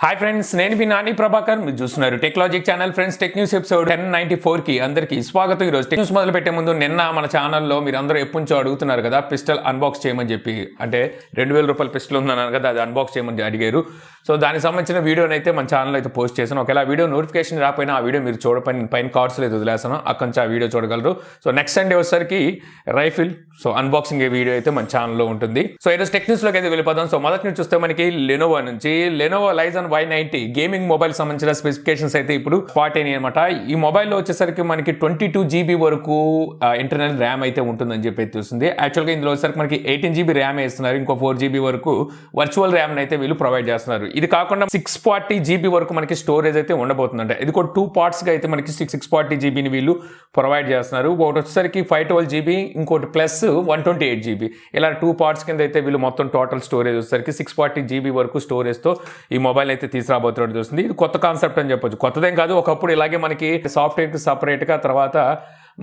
Hi friends, నేను మీ నాని ప్రభాకర్. మీరు చూస్తున్నారు technologic channel. Friends, tech news episode 1094 కి అందరికీ స్వాగతం. ఈరోజు టెక్ న్యూస్ మొదలు పెట్టే ముందు నిన్న మన ఛానల్లో మీరు అందరూ ఎప్పుంచో అడుగుతున్నారు కదా పిస్టల్ అన్బాక్స్ చేయమని చెప్పి. అంటే 2000 రూపాయల పిస్టల్ ఉందన్నారు కదా, అది అన్బాక్స్ చేయమని అడిగారు. సో దానికి సంబంధించిన వీడియోని అయితే మన ఛానల్ అయితే పోస్ట్ చేశాను. ఒకవేళ ఆ వీడియో నోటిఫికేషన్ రాకపోయినా ఆ వీడియో మీరు పైన కార్డ్స్లో అయితే వదిలేసాను, అక్కడి నుంచి ఆ వీడియో చూడగలరు. సో నెక్స్ట్ సండే వచ్చేసరికి రైఫిల్ అన్బాక్సింగ్ వీడియో అయితే మన ఛానల్లో ఉంటుంది. సో ఈరోజు టెక్ న్యూస్లోకి అయితే వెళ్ళిపోదాం. సో మొదటి నుంచి చూస్తే మనకి Lenovo liaison Y90 gaming mobile సంబంధించిన స్పెసిఫికేషన్స్ అయితే ఇప్పుడు స్పాట్ అయినాయి అనమాట. ఈ మొబైల్లో వచ్చేసరికి మనకి 22 GB వరకు ఇంటర్నల్ ర్యామ్ అయితే ఉంటుందని చెప్పి తెలుస్తుంది. యాక్చువల్గా ఇందులో వచ్చేసరికి మనకి 18 GB ర్యామ్ వేస్తున్నారు, ఇంకో 4 GB వరకు వర్చువల్ ర్యామ్ అయితే వీళ్ళు ప్రొవైడ్ చేస్తున్నారు. ఇది కాకుండా 640 GB వరకు మనకి స్టోరేజ్ అయితే ఉండబోతుందంట. ఇది కూడా 2 పార్ట్స్గా అయితే మనకి 640 GBని వీళ్ళు ప్రొవైడ్ చేస్తున్నారు. ఒకటి వచ్చేసరికి 512 GB, ఇంకోటి ప్లస్ 128 GB, ఇలా 2 పార్ట్స్ కింద అయితే వీళ్ళు మొత్తం టోటల్ స్టోరేజ్ వచ్చేసరికి 640 GB వరకు స్టోరేజ్తో ఈ మొబైల్ అయితే తీసుకురాబోతున్నట్టు చూస్తుంది. ఇది కొత్త కాన్సెప్ట్ అని చెప్పొచ్చు. కొత్తదేం కాదు, ఒకప్పుడు ఇలాగే మనకి సాఫ్ట్వేర్కి సపరేట్గా, తర్వాత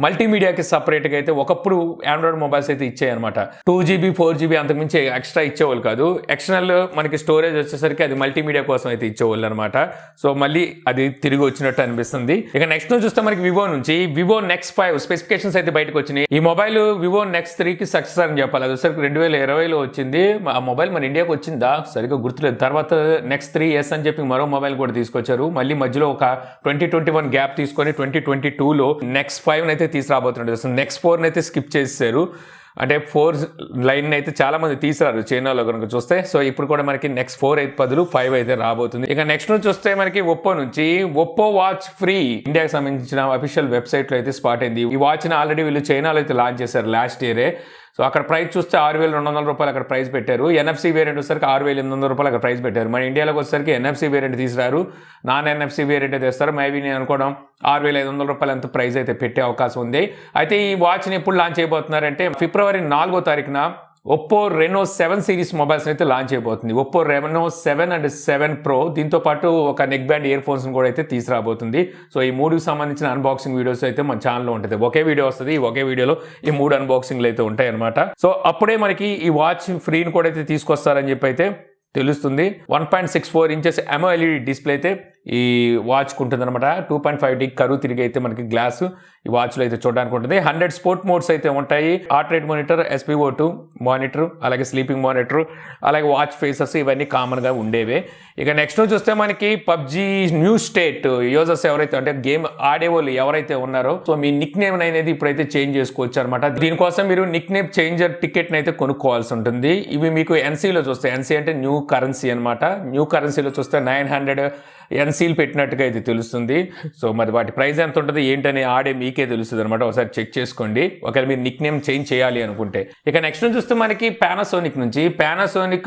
మల్టీమీడియాకి సపరేట్గా అయితే ఒకప్పుడు ఆండ్రాయిడ్ మొబైల్స్ అయితే ఇచ్చాయన్నమాట. 2 GB 4 GB అంతకుమించి ఎక్స్ట్రా ఇచ్చేవాళ్ళు కాదు. ఎక్స్టర్నల్ మనకి స్టోరేజ్ వచ్చేసరికి అది మల్టీమీడియా కోసం అయితే ఇచ్చేవాళ్ళు అనమాట. సో మళ్ళీ అది తిరిగి వచ్చినట్టు అనిపిస్తుంది. ఇక నెక్స్ట్ చూస్తే మనకి వివో నెక్స్ట్ 5 స్పెసిఫికేషన్స్ అయితే బయటకు వచ్చినాయి. ఈ మొబైల్ వివో నెక్స్ట్ 3కి సక్సెస్ అని చెప్పాలి. అది వచ్చేసరికి 2020లో వచ్చింది. ఆ మొబైల్ మన ఇండియాకి వచ్చిందా సరిగ్గా గుర్తులేదు. తర్వాత నెక్స్ట్ 3S అని చెప్పి మరో మొబైల్ కూడా తీసుకొచ్చారు. మళ్ళీ మధ్యలో ఒక 2021 గ్యాప్ తీసుకొని 2022లో నెక్స్ట్ 5 అయితే తీసుకురాబోతున్నారు. నెక్స్ట్ 4 అయితే స్కిప్ చేశారు. అంటే 4 లైన్ అయితే చాలా మంది తీసారు చైనాలో కనుక చూస్తే. సో ఇప్పుడు కూడా మనకి నెక్స్ట్ 4 అయితే బదులు 5 అయితే రాబోతుంది. ఇక నెక్స్ట్ నుంచి చూస్తే మనకి ఒప్పో వాచ్ ఫ్రీ ఇండియాకి సంబంధించిన అఫీషియల్ వెబ్సైట్ లో అయితే స్పాట్ అయింది. ఈ వాచ్ ని ఆల్రెడీ వీళ్ళు చైనాలో అయితే లాంచ్ చేశారు లాస్ట్ ఇయరే. సో అక్కడ ప్రైస్ చూస్తే 6200 రూపాయలు అక్కడ ప్రైస్ పెట్టారు. NFC వేరియంట్ వచ్చేసరికి 6800 రూపాయలు అక్కడ ప్రైస్ పెట్టారు. మన ఇండియాలోకి వచ్చేసరికి NFC వేరియంట్ తీసుకురారు, నాన్ NFC వేరియంట్ తెస్తారు. మేబీ నేను అనుకోవడం 6500 రూపాయలు అంత ప్రైస్ అయితే పెట్టే అవకాశం ఉంది. అయితే ఈ వాచ్ని ఎప్పుడు లాంచ్ చేయబోతున్నారంటే ఫిబ్రవరి 4వ తారీఖున ఒప్పో రెనో 7 సిరీస్ మొబైల్స్ అయితే లాంచ్ అయిపోతుంది. ఒప్పో రెనో 7 అండ్ 7 Pro, దీంతో పాటు ఒక నెక్ బ్యాండ్ ఇయర్ ఫోన్స్ కూడా అయితే తీసుకురాబోతుంది. సో ఈ 3కి సంబంధించిన అన్బాక్సింగ్ వీడియోస్ అయితే మన ఛానల్లో ఉంటుంది. ఒకే వీడియో వస్తుంది, ఒకే వీడియోలో ఈ 3 అన్బాక్సింగ్లు అయితే ఉంటాయి అనమాట. సో అప్పుడే మనకి ఈ వాచ్ ఫ్రీని కూడా అయితే తీసుకొస్తారని చెప్పి అయితే తెలుస్తుంది. 1.64 ఇంచెస్ AMOLED డిస్ప్లే అయితే ఈ వాచ్కి ఉంటుంది అనమాట. 2.5D కరువు తిరిగి అయితే మనకి గ్లాస్ ఈ వాచ్లో అయితే చూడడానికి ఉంటుంది. 100 స్పోర్ట్ మోడ్స్ అయితే ఉంటాయి. Heart rate monitor, SpO2 monitor, అలాగే స్లీపింగ్ మానిటర్, అలాగే వాచ్ ఫేసెస్, ఇవన్నీ కామన్గా ఉండేవే. ఇక నెక్స్ట్ చూస్తే మనకి పబ్జీ న్యూ స్టేట్ యూజర్స్ ఎవరైతే అంటే గేమ్ ఆడేవాళ్ళు ఎవరైతే ఉన్నారో, సో మీ నిక్ నేమ్ అనేది ఇప్పుడైతే చేంజ్ చేసుకోవచ్చు అనమాట. దీనికోసం మీరు నిక్ నేమ్ చేంజర్ టికెట్ని అయితే కొనుక్కోవాల్సి ఉంటుంది. ఇవి మీకు NCలో చూస్తే, NC అంటే న్యూ కరెన్సీ అనమాట. న్యూ కరెన్సీలో చూస్తే 900 NCలు పెట్టినట్టుగా అయితే తెలుస్తుంది. సో మరి వాటి ప్రైస్ ఎంత ఉంటుంది ఏంటని ఆడే మీకే తెలుస్తుంది అనమాట. ఒకసారి చెక్ చేసుకోండి ఒకవేళ మీరు నిక్ నేమ్ చేంజ్ చేయాలి అనుకుంటే. ఇక నెక్స్ట్ చూస్తే మనకి పానాసోనిక్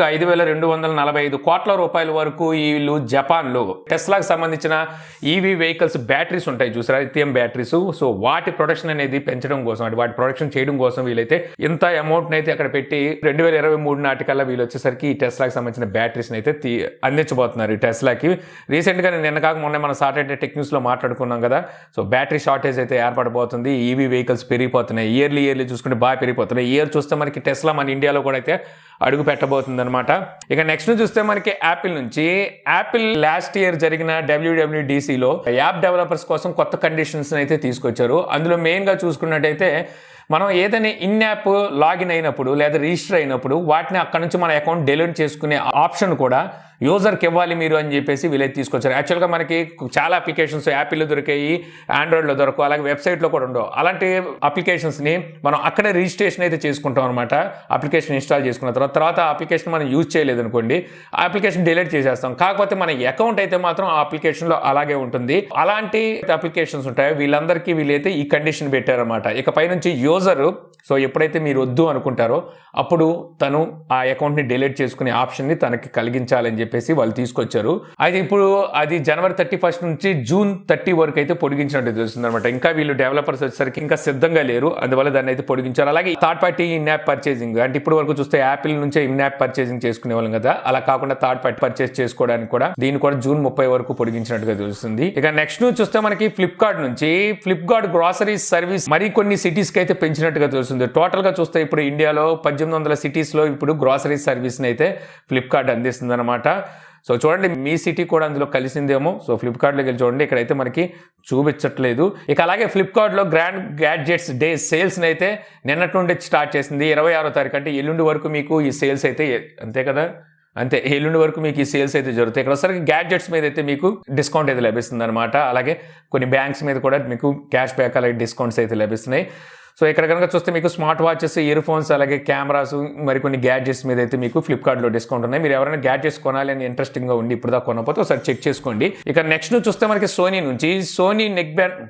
5245 కోట్ల రూపాయల వరకు వీళ్ళు జపాన్లో టెస్లాకి సంబంధించిన EV వెహికల్స్ బ్యాటరీస్ ఉంటాయి చూసారా, లిథియం బ్యాటరీస్. సో వాటి ప్రొడక్షన్ అనేది పెంచడం కోసం, అంటే వాటి ప్రొడక్షన్ చేయడం కోసం వీళ్ళైతే ఇంత అమౌంట్ అయితే అక్కడ పెట్టి 2023 నాటికల్లా వీళ్ళు వచ్చేసరికి ఈ టెస్లాకి సంబంధించిన బ్యాటరీస్ అయితే అందించబోతున్నారు ఈ టెస్లాకి. రీసెంట్గా నేను నిన్న కాక మొన్న మన సాటర్డే టెక్ న్యూస్లో మాట్లాడుకున్నాం కదా. సో బ్యాటరీ షార్టేజ్ అయితే ఏర్పడబోతుంది. EV వెహికల్స్ పెరిగిపోతున్నాయి, ఇయర్లీ చూసుకుంటే బాగా పెరిగిపోతున్నాయి. ఇయర్ చూస్తే మనకి టెస్లా మన ఇండియాలో కూడా అయితే అడుగు పెట్టబోతుంది అనమాట. ఇక నెక్స్ట్ చూస్తే మనకి యాపిల్ లాస్ట్ ఇయర్ జరిగిన WWDCలో యాప్ డెవలపర్స్ కోసం కొత్త కండిషన్స్ అయితే తీసుకొచ్చారు. అందులో మెయిన్గా చూసుకున్నట్టయితే మనం ఏదైనా ఇన్ యాప్ లాగిన్ అయినప్పుడు లేదా రిజిస్టర్ అయినప్పుడు వాటిని అక్కడ నుంచి మన అకౌంట్ డిలీట్ చేసుకునే ఆప్షన్ కూడా యూజర్కి ఇవ్వాలి మీరు అని చెప్పేసి వీళ్ళైతే తీసుకొచ్చారు. యాక్చువల్గా మనకి చాలా అప్లికేషన్స్ యాపిల్లో దొరికాయి, ఆండ్రాయిడ్లో దొరకవు, అలాగే వెబ్సైట్లో కూడా ఉండవు. అలాంటి అప్లికేషన్స్ని మనం అక్కడే రిజిస్ట్రేషన్ అయితే చేసుకుంటాం అనమాట. అప్లికేషన్ ఇన్స్టాల్ చేసుకున్న తర్వాత ఆ అప్లికేషన్ మనం యూజ్ చేయలేదు అనుకోండి, ఆ అప్లికేషన్ డిలీట్ చేసేస్తాం. కాకపోతే మన అకౌంట్ అయితే మాత్రం ఆ అప్లికేషన్లో అలాగే ఉంటుంది. అలాంటి అప్లికేషన్స్ ఉంటాయి, వీళ్ళందరికీ వీళ్ళైతే ఈ కండిషన్ పెట్టారనమాట. ఇకపై నుంచి యూజర్ సో ఎప్పుడైతే మీరు వద్దు అనుకుంటారో అప్పుడు తను ఆ అకౌంట్ని డిలీట్ చేసుకునే ఆప్షన్ని తనకి కలిగించాలని చెప్పేసి వాళ్ళు తీసుకొచ్చారు. అయితే ఇప్పుడు అది జనవరి 31 నుంచి జూన్ 30 వరకు అయితే పొడిగించినట్టు తెలుస్తుంది అనమాట. ఇంకా వీళ్ళు డెవలపర్స్ వచ్చేసరికి ఇంకా సిద్ధంగా లేరు, అందువల్ల దాన్ని అయితే పొడిగించారు. అలాగే third party in app purchasing, అంటే ఇప్పుడు వరకు చూస్తే యాపిల్ నుంచే ఇన్ యాప్ పర్చేసింగ్ చేసుకునే వాళ్ళం కదా, అలా కాకుండా థర్డ్ పార్టీ పర్చేస్ చేసుకోవడానికి కూడా దీన్ని కూడా జూన్ 30 వరకు పొడిగించినట్టుగా తెలుస్తుంది. ఇక నెక్స్ట్ చూస్తే మనకి ఫ్లిప్కార్ట్ గ్రాసరీ సర్వీస్ మరికొన్ని సిటీస్కి అయితే పెంచినట్టుగా తెలుస్తుంది. టోటల్ గా చూస్తే ఇప్పుడు ఇండియాలో 1800 సిటీస్ లో ఇప్పుడు గ్రాసరీ సర్వీస్ ని అయితే ఫ్లిప్కార్ట్ అందిస్తుంది అనమాట. సో చూడండి మీ సిటీ కూడా అందులో కలిసిందేమో. సో ఫ్లిప్కార్ట్లోకి వెళ్ళి చూడండి, ఇక్కడైతే మనకి చూపించట్లేదు. ఇక అలాగే ఫ్లిప్కార్ట్లో గ్రాండ్ గ్యాడ్జెట్స్ డే సేల్స్ని అయితే నిన్నటి నుండి స్టార్ట్ చేసింది. 26వ తారీఖు అంటే ఎల్లుండి వరకు మీకు ఈ సేల్స్ అయితే, అంతే కదా, అంతే ఎల్లుండి వరకు మీకు ఈ సేల్స్ అయితే జరుగుతాయి. ఇక్కడ ఒకసారి గ్యాడ్జెట్స్ మీద అయితే మీకు డిస్కౌంట్ అయితే లభిస్తుంది అనమాట. అలాగే కొన్ని బ్యాంక్స్ మీద కూడా మీకు క్యాష్ బ్యాక్ అలాగే డిస్కౌంట్స్ అయితే లభిస్తున్నాయి. సో ఇక్కడ కనుక చూస్తే మీకు స్మార్ట్ వాచెస్, ఇయర్ ఫోన్స్, అలాగే కెమెరాస్, మరికొన్ని గ్యాడ్జెట్స్ మీద అయితే మీకు ఫ్లిప్కార్ట్లో డిస్కౌంట్ ఉన్నాయి. మీరు ఎవరైనా గ్యాడ్జెట్స్ కొనాలి అని ఇంట్రెస్టింగ్గా ఉండి ఇప్పుడు దాకా కొనకపోతే ఒకసారి చెక్ చేసుకోండి. ఇక నెక్స్ట్ చూస్తే మనకి సోనీ నుంచి సోనీ నెక్ బ్యాండ్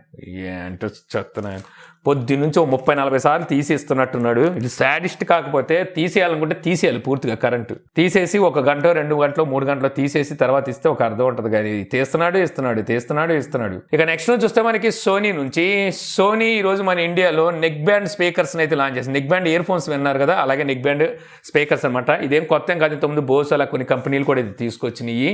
ఏంటో చెప్తున్నాను, పొద్దు నుంచి 30-40 సార్లు తీసేస్తున్నట్టున్నాడు. ఇది సాడిస్ట్. కాకపోతే తీసేయాలనుకుంటే తీసేయాలి పూర్తిగా, కరెంటు తీసేసి 1 గంట 2 గంటలు 3 గంటలు తీసేసి తర్వాత ఇస్తే ఒక అర్థం ఉంటుంది. కానీ ఇస్తున్నాడు. ఇక నెక్స్ట్ చూస్తే మనకి సోనీ నుంచి సోనీ ఈ రోజు మన ఇండియాలో నెక్ బ్యాండ్ స్పీకర్స్ అయితే లాంచ్ చేసింది. నెక్ బ్యాండ్ ఇయర్ ఫోన్స్ విన్నారు కదా, అలాగే నెక్ బ్యాండ్ స్పీకర్స్ అనమాట. ఇదేం కొత్త కాదు, ఇంతకుముందు బోస్ అలా కొన్ని కంపెనీలు కూడా ఇది తీసుకొచ్చినాయి.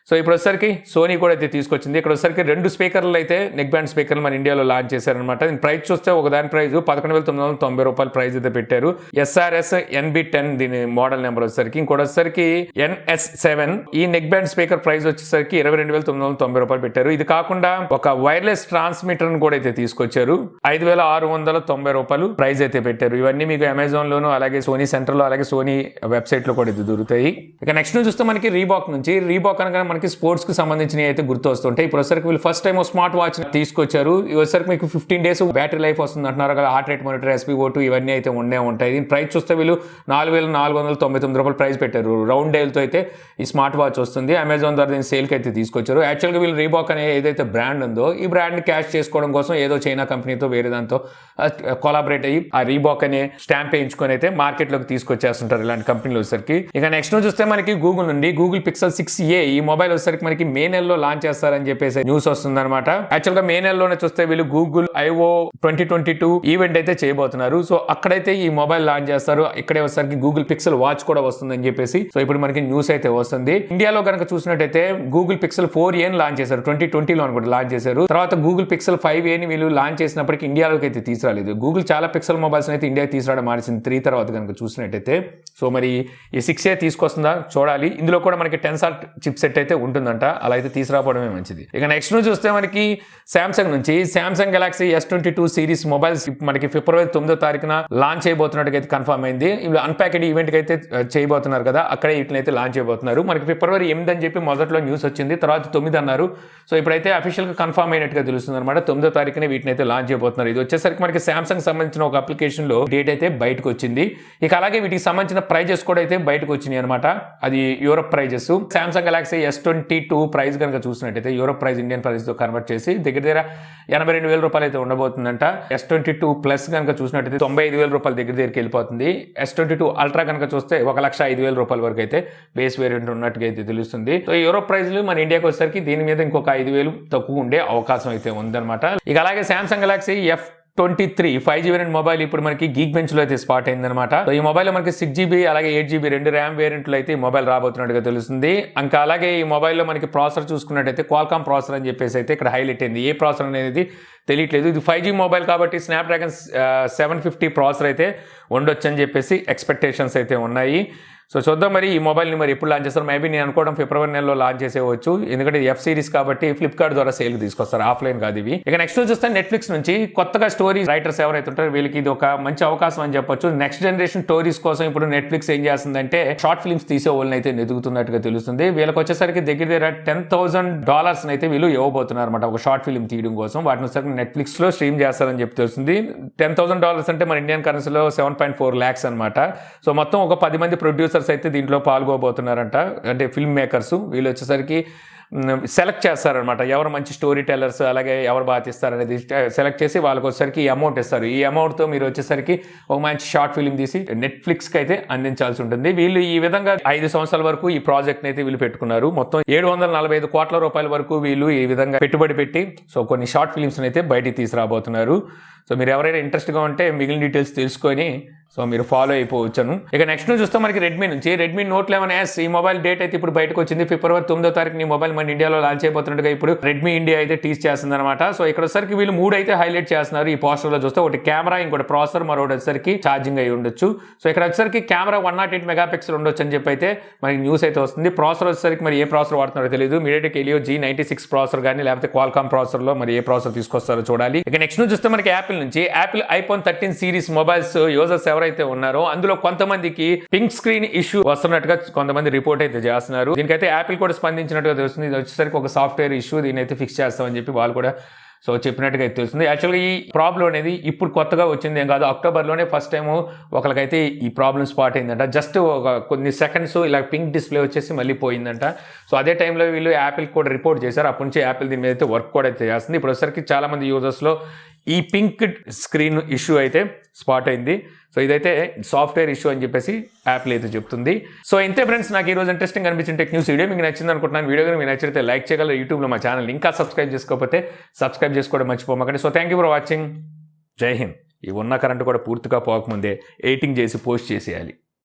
సో ఇప్పుడు వచ్చేసరికి సోనీ కూడా అయితే తీసుకొచ్చింది. ఇక్కడ వచ్చేసరికి 2 స్పీకర్లు అయితే నెక్ బ్యాండ్ స్పీకర్లు మన ఇండియాలో లాంచ్ చేశారనమాట. దీని ప్రైస్ చూస్తే ఒకదాని ప్రైస్ 11,990 ప్రైస్ అయితే పెట్టారు. SRS NB10 దీని మోడల్ నెంబర్ వచ్చేసరికి. ఇంకోటి వచ్చేసరికి NS7. ఈ నెక్ బ్యాండ్ స్పీకర్ ప్రైస్ వచ్చేసరికి 22,990 పెట్టారు. ఇది కాకుండా ఒక వైర్లెస్ ట్రాన్స్మిటర్ కూడా అయితే తీసుకొచ్చారు. 5,690 ప్రైస్ అయితే పెట్టారు. ఇవన్నీ మీకు అమెజాన్ లోను, అలాగే సోనీ సెంటర్ లో, అలాగే సోనీ వెబ్సైట్ లో కూడా ఇది దొరుకుతాయి. ఇక నెక్స్ట్ చూస్తే మనకి రీబాక్ నుంచి, రీబాక్ అనగా మనకి స్పోర్ట్స్ కి సంబంధించినవి అయితే గుర్తు వస్తుంటాయి. ఇప్పుడు వచ్చరికి వీళ్ళు ఫస్ట్ టైం స్మార్ట్ వాచ్ తీసుకొచ్చారు. వచ్చరికి మీకు 15 days బ్యాటరీ లైఫ్ వస్తుంది అంటున్నారు కదా. హార్ట్ రేట్ మానిటర్, SpO2 ఇవన్నీ అయితే ఉండే ఉంటాయి. దీని ప్రైస్ చూస్తే వీళ్ళు 4,499 ప్రైస్ పెట్టారు. రౌండ్ డైల్తో అయితే ఈ స్మార్ట్ వాచ్ వస్తుంది. అమెజాన్ ద్వారా దీన్ని సేల్కి అయితే తీసుకొచ్చారు. యాక్చువల్గా వీళ్ళు రీబాక్ అనే ఏదైతే బ్రాండ్ ఉందో ఈ బ్రాండ్ని క్యాష్ చేసుకోవడం కోసం ఏదో చైనా కంపెనీతో వేరే దాంతో కొలాబరేట్ అయ్యి ఆ రీబాక్ అనే స్టాంప్ వేయించుకొని అయితే మార్కెట్లోకి తీసుకొచ్చేస్తుంటారు ఇలాంటి కంపెనీలు వచ్చేసరికి. ఇక నెక్స్ట్ చూస్తే మనకి గూగుల్ నుండి గూగుల్ పిక్సెల్ 6a ఈ మొబైల్ వచ్చేసరికి మనకి మే నెలలో లాంచ్ చేస్తారని చెప్పేసి న్యూస్ వస్తుంది అనమాట. యాక్చువల్ గా మే నెలలోనే చూస్తే వీళ్ళు గూగుల్ I/O 2022 ఈవెంట్ అయితే చేయబోతున్నారు. సో అక్కడైతే ఈ మొబైల్ లాంచ్ చేస్తారు. ఇక్కడే వచ్చేసరికి గూగుల్ పిక్సెల్ వాచ్ కూడా వస్తుందని చెప్పేసి సో ఇప్పుడు మనకి న్యూస్ అయితే వస్తుంది. ఇండియాలో కనుక చూసినట్టయితే గూగుల్ పిక్సెల్ 4a లాంచ్ చేశారు. 2020లో అనుకుంటే లాంచ్ చేశారు. తర్వాత గూగుల్ పిక్సెల్ 5a వీళ్ళు లాంచ్ చేసినప్పటికీ ఇండియాలోకి అయితే తీసుకురాలేదు. గూగుల్ చాలా పిక్సెల్ మొబైల్స్ అయితే ఇండియా తీసుకురావడం మానేసింది 3 తర్వాత కనుక చూసినట్టయితే. సో మరి ఈ 6a తీసుకొస్తుందా చూడాలి. ఇందులో కూడా మనకి టెన్సార్ చిప్ సెట్ అయితే ఉంటుందంట. అలా అయితే తీసుకురావడమే మంచిది. ఇక నెక్స్ట్ చూస్తే మనకి సామ్సంగ్ నుంచి Samsung Galaxy S22 series mobiles మనకి ఫిబ్రవరి 9వ తారీఖున లాంచ్ చేయబోతున్నట్టుగా అయితే కన్ఫర్మ్ అయింది. వీళ్ళు అన్ప్యాకెడ్ ఈవెంట్ కి అయితే చేయబోతున్నారు కదా, అక్కడే వీటిని అయితే లాంచ్ చేయబోతున్నారు. మనకి ఫిబ్రవరి 8 అని చెప్పి మొదట్లో న్యూస్ వచ్చింది, తర్వాత 9 అన్నారు. సో ఇప్పుడైతే అఫీషియల్ గా కన్ఫర్మ్ అయినట్టుగా తెలుస్తుంది అనమాట. 9వ తారీఖునే వీటిని అయితే లాంచ్ చేయబోతున్నారు. ఇది వచ్చేసరికి మనకి సామ్సంగ్ సంబంధించిన ఒక అప్లికేషన్ లో డేట్ అయితే బయటకు వచ్చింది. ఇక అలాగే వీటికి సంబంధించిన ప్రైజెస్ కూడా అయితే బయటకు వచ్చినాయి అనమాట. అది Europe prices. Samsung Galaxy S22 price కనుక చూసినట్టయితే యూరోప్ ప్రైస్ ఇండియన్ ప్రైస్ తో కన్వర్ట్ చేసి దగ్గర 82,000 రూపాయలు అయితే ఉండబోతుందంట. S22 ప్లస్ కనుక చూసినట్టయితే 95,000 రూపాయల దగ్గరికి వెళ్ళిపోతుంది. S22 అల్ట్రా కనుక చూస్తే 1,05,000 రూపాయల వరకు అయితే బేస్ వేరియంట్ ఉన్నట్టుగా అయితే తెలుస్తుంది. సో యూరోప్ ప్రైస్లు మన ఇండియాకి వచ్చేసరికి దీని మీద ఇంకొక 5,000 తక్కువ ఉండే అవకాశం అయితే ఉందన్నమాట. ఇక అలాగే Samsung Galaxy F23 5G variant mobile ఇప్పుడు మనకి గీక్ బెంచ్ లో అయితే స్పాట్ అయిందనమాట. ఈ మొబైల్ లో మనకి 6GB అలాగే 8GB 2 RAM వేరియంట్లు అయితే ఈ మొబైల్ రాబోతున్నట్టుగా తెలుస్తుంది. ఇంకా అలాగే ఈ మొబైల్ లో మనకి ప్రాసెసర్ చూసుకున్నట్టయితే క్వాల్కామ్ ప్రాసెసర్ అని చెప్పేసి అయితే ఇక్కడ హైలైట్ అయింది. ఏ ప్రాసెసర్ అనేది తెలియట్లేదు. ఇది 5G మొబైల్ కాబట్టి స్నాప్డ్రాగన్ 750 ప్రాసెసర్ అయితే ఉండొచ్చు అని చెప్పేసి ఎక్స్పెక్టేషన్స్ అయితే ఉన్నాయి. సో చూద్దాం మరి ఈ మొబైల్ని మరి ఎప్పుడు లాంచ్ చేస్తారు. మేబీ నేను అనుకోవడం ఫిబ్రవరి నెలలో లాంచ్ చేసేవచ్చు. ఎందుకంటే F సిరీస్ కాబట్టి ఫ్లిప్కార్ట్ ద్వారా సేల్కి తీసుకొస్తారు, ఆఫ్లైన్ కాదు ఇవి. ఇక నెక్స్ట్ చూస్తే నెట్ఫ్లిక్స్ నుంచి కొత్తగా స్టోరీ రైటర్స్ ఎవరైతే ఉంటారో వీళ్ళకి ఇది ఒక మంచి అవకాశం అని చెప్పొచ్చు. నెక్స్ట్ జనరేషన్ స్టోరీస్ కోసం ఇప్పుడు నెట్ఫ్లిక్స్ ఏం చేస్తుందంటే షార్ట్ ఫిల్మ్స్ తీసే వాళ్ళని అయితే ఎదుగుతున్నట్టుగా తెలుస్తుంది. వీళ్ళకి వచ్చేసరికి దగ్గర $10,000 అయితే వీళ్ళు ఇవ్వబోతున్నారు అనమాట ఒక షార్ట్ ఫిల్మ్ తీయడం కోసం. వాటిని వచ్చేసరికి నెట్ఫ్లిక్స్ లో స్ట్రీమ్ చేస్తారని చెప్పి తెలుస్తుంది. $10,000 అంటే మన ఇండియన్ కరెన్సీలో 7.4 lakhs అనమాట. సో మొత్తం ఒక 10 మంది ప్రొడ్యూసర్స్ అయితే దీంట్లో పాల్గొబోతున్నారంట. అంటే ఫిల్మ్ మేకర్స్ వీళ్ళు వచ్చేసరికి సెలెక్ట్ చేస్తారనమాట. ఎవరు మంచి స్టోరీ టెల్లర్స్ అలాగే ఎవరు బాగా తీస్తారు అనేది సెలెక్ట్ చేసి వాళ్ళకి వచ్చేసరికి ఈ అమౌంట్ ఇస్తారు. ఈ అమౌంట్తో మీరు వచ్చేసరికి ఒక మంచి షార్ట్ ఫిల్మ్ తీసి నెట్ఫ్లిక్స్కి అయితే అందించాల్సి ఉంటుంది. వీళ్ళు ఈ విధంగా 5 సంవత్సరాల వరకు ఈ ప్రాజెక్ట్ని అయితే వీళ్ళు పెట్టుకున్నారు. మొత్తం 745 కోట్ల రూపాయల వరకు వీళ్ళు ఈ విధంగా పెట్టుబడి పెట్టి సో కొన్ని షార్ట్ ఫిల్మ్స్ని అయితే బయటికి తీసుకురాబోతున్నారు. సో మీరు ఎవరైనా ఇంట్రెస్ట్గా ఉంటే మిగిలిన డీటెయిల్స్ తెలుసుకొని సో మీరు ఫాలో అయిపోవచ్చును. ఇక నెక్స్ట్ చూస్తే మనకి రెడ్మీ నుంచి రెడ్మీ నోట్ 11S ఈ మొబైల్ డేట్ అయితే ఇప్పుడు బయటకు వచ్చింది. ఫిబ్రవరి 9వ తారీఖు ఈ మొబైల్ మన ఇండియాలో లాంచ్ అయిపోతున్నట్టుగా ఇప్పుడు రెడ్మీ ఇండియా అయితే టీస్ చేస్తుంది అనమాట. సో ఇక్కడ వచ్చరికి వీళ్ళు 3 అయితే హైలైట్ చేస్తున్నారు ఈ పోస్టర్ లో చూస్తే. ఒకటి కెమెరా, ఇంకోటి ప్రాసెసర్, మరొకటి వచ్చరికి ఛార్జింగ్ అయి ఉండొచ్చు. సో ఇక్కడ వచ్చరికి కెమెరా 108 మెగాపిక్సెల్ ఉండొచ్చు అని చెప్పి అయితే మనకి న్యూస్ అయితే వస్తుంది. ప్రాసెసర్ వచ్చరికి మరి ఏ ప్రాసెసర్ వాడుతున్నారో తెలియదు. మీడియాటెక్ హెలియో G96 ప్రాసెసర్ కానీ లేకపోతే క్వాల్కామ్ ప్రాసెసర్ లో మరి ఏ ప్రాసెసర్ తీసుకొస్తారో చూడాలి. ఇక నెక్స్ట్ చూస్తే మనకి యాపిల్ నుంచి Apple iPhone 13 series mobiles users ఎవరైతే ఉన్నారో అందులో కొంతమందికి పింక్ స్క్రీన్ ఇష్యూ వస్తున్నట్టుగా కొంతమంది రిపోర్ట్ అయితే చేస్తున్నారు. దీనికైతే యాపిల్ కూడా స్పందించినట్టుగా తెలుస్తుంది. ఇది వచ్చేసరికి ఒక సాఫ్ట్వేర్ ఇష్యూ, దీని అయితే ఫిక్స్ చేస్తామని చెప్పి వాళ్ళు కూడా సో చెప్పినట్టుగా అయితే తెలుస్తుంది. యాక్చువల్గా ఈ ప్రాబ్లం అనేది ఇప్పుడు కొత్తగా వచ్చింది ఏం కాదు. అక్టోబర్లోనే ఫస్ట్ టైం ఒకరికైతే ఈ ప్రాబ్లం స్పాట్ అయిందంట. జస్ట్ ఒక కొన్ని సెకండ్స్ ఇలా పింక్ డిస్ప్లే వచ్చేసి మళ్ళీ పోయిందంట. సో అదే టైంలో వీళ్ళు యాపిల్ కూడా రిపోర్ట్ చేశారు. అప్పటి నుంచి యాపిల్ దీని మీద అయితే వర్క్ కూడా అయితే చేస్తుంది. ఇప్పుడు వచ్చేసరికి చాలా మంది యూజర్స్లో ఈ పింక్ స్క్రీన్ ఇష్యూ అయితే స్పాట్ అయింది. సో ఇదైతే సాఫ్ట్వేర్ ఇష్యూ అని చెప్పేసి యాపిల్ అయితే చెప్తుంది. సో ఇంతే ఫ్రెండ్స్, నాకు ఈ రోజు ఇంట్రెస్టింగ్ అనిపించిన టెక్ న్యూస్ వీడియో మీకు నచ్చింది అనుకుంటున్నాను. వీడియో కానీ మీకు నచ్చితే లైక్ చేయగలరు. యూట్యూబ్లో మా ఛానల్ ఇంకా సబ్స్క్రైబ్ చేసుకోకపోతే సబ్స్క్రైబ్ చేసుకోవడం మర్చిపోమాకండి. So thank you for watching. జై హింద్. ఈ ఉన్న కరెంట్ కూడా పూర్తిగా పోకముందే ఎడిటింగ్ చేసి పోస్ట్ చేసేయాలి.